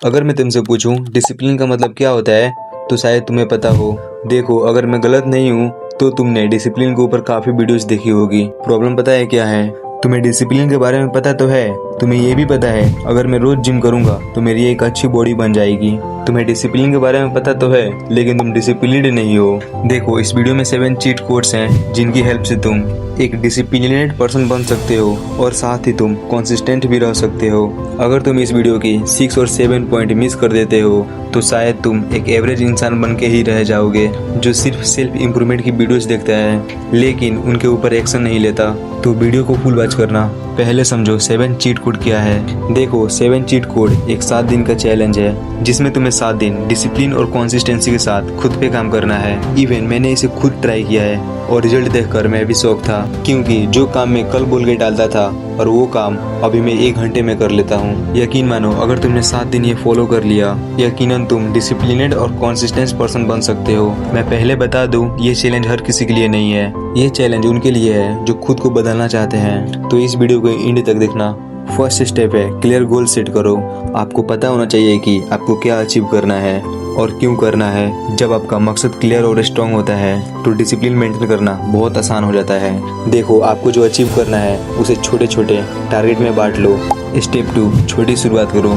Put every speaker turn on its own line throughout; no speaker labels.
अगर मैं तुमसे पूछूं डिसिप्लिन का मतलब क्या होता है तो शायद तुम्हें पता हो। देखो, अगर मैं गलत नहीं हूँ तो तुमने डिसिप्लिन के ऊपर काफी वीडियोस देखी होगी। प्रॉब्लम पता है क्या है? तुम्हें डिसिप्लिन के बारे में पता तो है, तुम्हें ये भी पता है अगर मैं रोज जिम करूंगा तो मेरी एक अच्छी बॉडी बन जाएगी। तुम्हें डिसिप्लिन के बारे में पता तो है लेकिन तुम डिसिप्लिन्ड नहीं हो। देखो, इस वीडियो में 7 चीट कोड्स हैं जिनकी हेल्प से तुम एक डिसिप्लिनेड पर्सन बन सकते हो और साथ ही तुम कंसिस्टेंट भी रह सकते हो। अगर तुम इस वीडियो की 6 और 7 पॉइंट मिस कर देते हो तो शायद तुम एक एवरेज इंसान बन के ही रह जाओगे जो सिर्फ सेल्फ इम्प्रूवमेंट की वीडियोस देखता है लेकिन उनके ऊपर एक्शन नहीं लेता। तो वीडियो को फुल वॉच करना। पहले समझो 7 चीट कोड क्या है। देखो, 7 चीट कोड एक 7 दिन का चैलेंज है जिसमें तुम्हें 7 दिन डिसिप्लिन और कंसिस्टेंसी के साथ खुद पे काम करना है। इवन मैंने इसे खुद ट्राई किया है और रिजल्ट देखकर मैं भी शौक था, क्योंकि जो काम मैं कल बोल के डालता था और वो काम अभी मैं 1 घंटे में कर लेता हूँ। यकीन मानो, अगर तुमने 7 दिन ये फॉलो कर लिया यकीनन तुम डिसिप्लिनेड और कंसिस्टेंट पर्सन बन सकते हो। मैं पहले बता दूं, ये चैलेंज हर किसी के लिए नहीं है, ये चैलेंज उनके लिए है जो खुद को बदलना चाहते हैं। तो इस वीडियो को एंड तक देखना। फर्स्ट स्टेप है क्लियर गोल सेट करो। आपको पता होना चाहिए कि आपको क्या अचीव करना है और क्यों करना है। जब आपका मकसद क्लियर और स्ट्रॉन्ग होता है तो डिसिप्लिन मेंटेन करना बहुत आसान हो जाता है। देखो, आपको जो अचीव करना है उसे छोटे छोटे टारगेट में बांट लो। स्टेप 2, छोटी शुरुआत करो।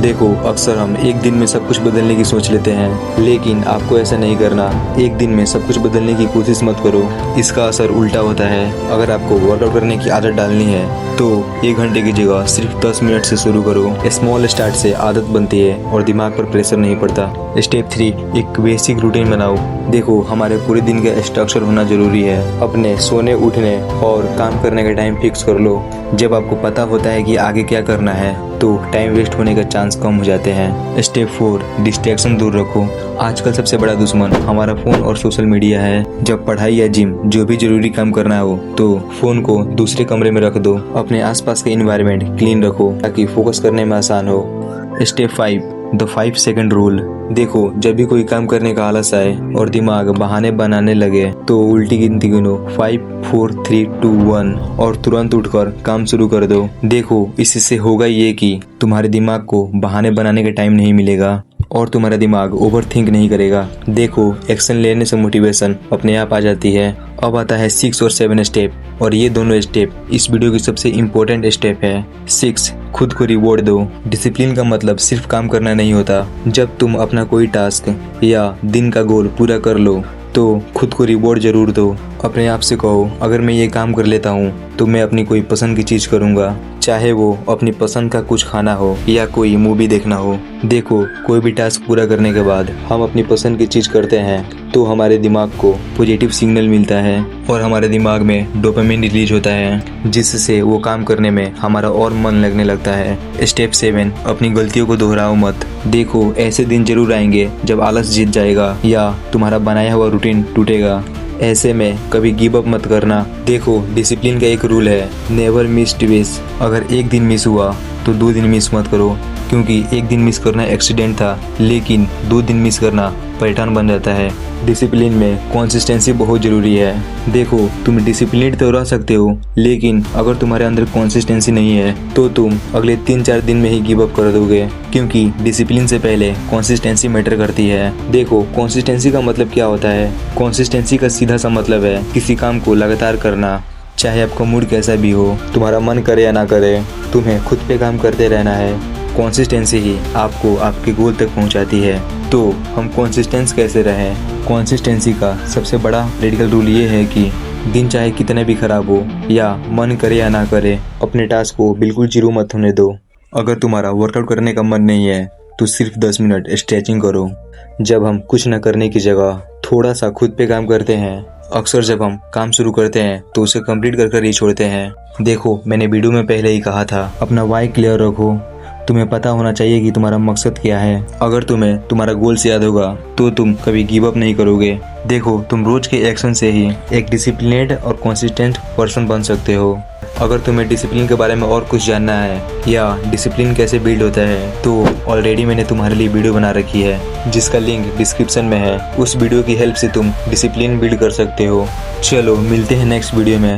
देखो, अक्सर हम एक दिन में सब कुछ बदलने की सोच लेते हैं लेकिन आपको ऐसा नहीं करना। एक दिन में सब कुछ बदलने की कोशिश मत करो, इसका असर उल्टा होता है। अगर आपको वर्कआउट करने की आदत डालनी है तो 1 घंटे की जगह सिर्फ 10 मिनट से शुरू करो। स्मॉल स्टार्ट से आदत बनती है और दिमाग पर प्रेशर नहीं पड़ता। स्टेप 3, एक बेसिक रूटीन बनाओ। देखो, हमारे पूरे दिन का स्ट्रक्चर होना जरूरी है। अपने सोने, उठने और काम करने का टाइम फिक्स कर लो। जब आपको पता होता है कि आगे क्या करना है तो टाइम वेस्ट होने का चांस कम हो जाते हैं। स्टेप 4, डिस्ट्रैक्शन दूर रखो। आजकल सबसे बड़ा दुश्मन हमारा फोन और सोशल मीडिया है। जब पढ़ाई या जिम जो भी जरूरी काम करना हो तो फोन को दूसरे कमरे में रख दो। अपने आसपास के एनवायरनमेंट क्लीन रखो ताकि फोकस करने में आसान हो। Step 5, the 5 second rule. देखो, जब भी कोई काम करने का आलस आए और दिमाग बहाने बनाने लगे तो उल्टी गिनती गिनो 5 4 3 2 1 और तुरंत उठकर काम शुरू कर दो। देखो, इससे होगा ये कि तुम्हारे दिमाग को बहाने बनाने का टाइम नहीं मिलेगा और तुम्हारा दिमाग ओवर थिंक नहीं करेगा। देखो, एक्शन लेने से मोटिवेशन अपने आप आ जाती है। अब आता है 6 और 7 स्टेप, और ये दोनों स्टेप इस वीडियो की सबसे इम्पोर्टेंट स्टेप है। 6, खुद को रिवॉर्ड दो। डिसिप्लिन का मतलब सिर्फ काम करना नहीं होता। जब तुम अपना कोई टास्क या दिन का गोल पूरा कर लो तो खुद को रिवॉर्ड जरूर दो। अपने आप से कहो, अगर मैं ये काम कर लेता हूँ तो मैं अपनी कोई पसंद की चीज करूँगा, चाहे वो अपनी पसंद का कुछ खाना हो या कोई मूवी देखना हो। देखो, कोई भी टास्क पूरा करने के बाद हम अपनी पसंद की चीज करते हैं तो हमारे दिमाग को पॉजिटिव सिग्नल मिलता है और हमारे दिमाग में डोपामिन रिलीज होता है जिससे वो काम करने में हमारा और मन लगने लगता है। स्टेप 7, अपनी गलतियों को दोहराओ मत। देखो, ऐसे दिन जरूर आएंगे जब आलस जीत जाएगा या तुम्हारा बनाया हुआ रूटीन टूटेगा। ऐसे में कभी गिव अप मत करना। देखो, डिसिप्लिन का एक रूल है, नेवर मिस ट्विस। अगर एक दिन मिस हुआ तो 2 दिन मिस मत करो, क्योंकि एक दिन मिस करना एक्सीडेंट था लेकिन 2 दिन मिस करना पैटर्न बन जाता है। डिसिप्लिन में कंसिस्टेंसी बहुत जरूरी है। देखो, तुम डिसिप्लिन तो रह सकते हो लेकिन अगर तुम्हारे अंदर कंसिस्टेंसी नहीं है तो तुम अगले 3-4 दिन में ही गिव अप कर दोगे, क्योंकि डिसिप्लिन से पहले कंसिस्टेंसी मैटर करती है। देखो, कंसिस्टेंसी का मतलब क्या होता है? कंसिस्टेंसी का सीधा सा मतलब है किसी काम को लगातार करना, चाहे आपका मूड कैसा भी हो, तुम्हारा मन करे या ना करे, तुम्हें खुद पे काम करते रहना है। कंसिस्टेंसी ही आपको आपके गोल तक पहुंचाती है। तो हम कंसिस्टेंस कैसे रहें? कंसिस्टेंसी का सबसे बड़ा रेडिकल रूल ये है कि दिन चाहे कितने भी खराब हो या मन करे या ना करे, अपने टास्क को बिल्कुल जीरो मत होने दो। अगर तुम्हारा वर्कआउट करने का मन नहीं है तो सिर्फ 10 मिनट स्ट्रेचिंग करो। जब हम कुछ न करने की जगह थोड़ा सा खुद पे काम करते हैं, अक्सर जब हम काम शुरू करते हैं तो उसे कंप्लीट कर ही छोड़ते हैं। देखो, मैंने वीडियो में पहले ही कहा था, अपना वाई क्लियर रखो। तुम्हें पता होना चाहिए कि तुम्हारा मकसद क्या है। अगर तुम्हें तुम्हारा गोल्स याद होगा तो तुम कभी गिव अप नहीं करोगे। देखो, तुम रोज के एक्शन से ही एक डिसिप्लिनेड और कंसिस्टेंट पर्सन बन सकते हो। अगर तुम्हें डिसिप्लिन के बारे में और कुछ जानना है या डिसिप्लिन कैसे बिल्ड होता है तो ऑलरेडी मैंने तुम्हारे लिए वीडियो बना रखी है जिसका लिंक डिस्क्रिप्शन में है। उस वीडियो की हेल्प से तुम डिसिप्लिन बिल्ड कर सकते हो। चलो, मिलते हैं नेक्स्ट वीडियो में।